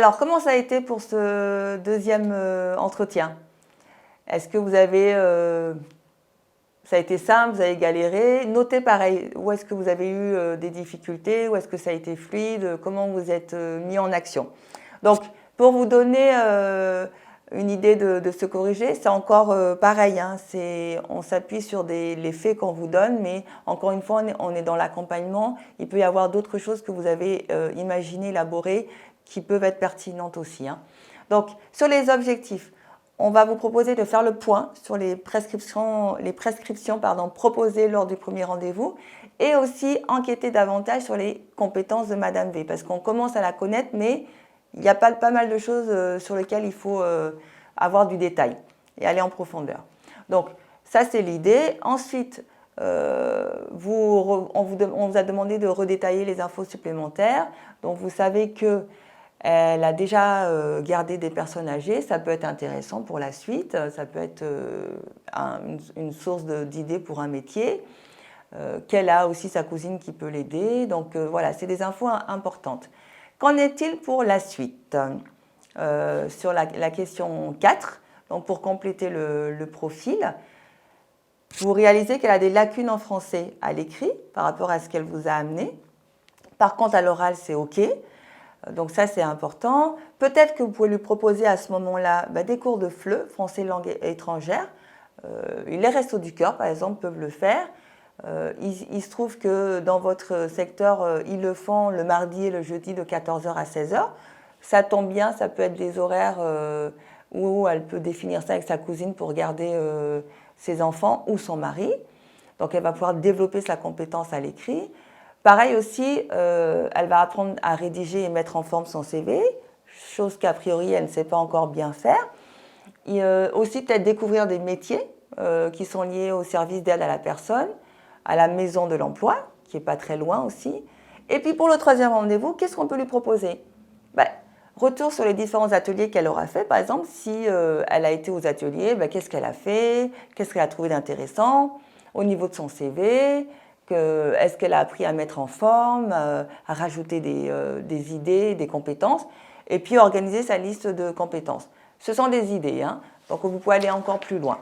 Alors, comment ça a été pour ce deuxième entretien? Est-ce que vous avez... ça a été simple, vous avez galéré? Notez pareil, où est-ce que vous avez eu des difficultés? Où est-ce que ça a été fluide? Comment vous êtes mis en action? Donc, pour vous donner une idée de se corriger, c'est encore pareil. Hein, on s'appuie sur les faits qu'on vous donne, mais encore une fois, on est dans l'accompagnement. Il peut y avoir d'autres choses que vous avez imaginées, élaborées, qui peuvent être pertinentes aussi. Hein. Donc, sur les objectifs, on va vous proposer de faire le point sur les prescriptions proposées lors du premier rendez-vous et aussi enquêter davantage sur les compétences de Madame V, parce qu'on commence à la connaître, mais il y a pas mal de choses sur lesquelles il faut avoir du détail et aller en profondeur. Donc, ça, c'est l'idée. Ensuite, on vous a demandé de redétailler les infos supplémentaires. Donc, vous savez qu'elle a déjà gardé des personnes âgées. Ça peut être intéressant pour la suite. Ça peut être une source d'idées pour un métier. Qu'elle a aussi sa cousine qui peut l'aider. Donc, voilà, c'est des infos importantes. Qu'en est-il pour la suite? Sur la question 4, donc pour compléter le profil, vous réalisez qu'elle a des lacunes en français à l'écrit par rapport à ce qu'elle vous a amené. Par contre, à l'oral, c'est OK. Donc ça, c'est important. Peut-être que vous pouvez lui proposer à ce moment-là des cours de FLE, français langue étrangère. Les Restos du Cœur, par exemple, peuvent le faire. Il se trouve que dans votre secteur, ils le font le mardi et le jeudi de 14h à 16h. Ça tombe bien, ça peut être des horaires où elle peut définir ça avec sa cousine pour garder ses enfants ou son mari. Donc elle va pouvoir développer sa compétence à l'écrit. Pareil aussi, elle va apprendre à rédiger et mettre en forme son CV, chose qu'a priori elle ne sait pas encore bien faire. Et aussi peut-être découvrir des métiers qui sont liés au service d'aide à la personne, à la maison de l'emploi, qui n'est pas très loin aussi. Et puis pour le troisième rendez-vous, qu'est-ce qu'on peut lui proposer? Retour sur les différents ateliers qu'elle aura fait. Par exemple, si elle a été aux ateliers, qu'est-ce qu'elle a fait? Qu'est-ce qu'elle a trouvé d'intéressant au niveau de son CV? Est-ce qu'elle a appris à mettre en forme, à rajouter des idées, des compétences? Et puis organiser sa liste de compétences. Ce sont des idées, hein, donc vous pouvez aller encore plus loin.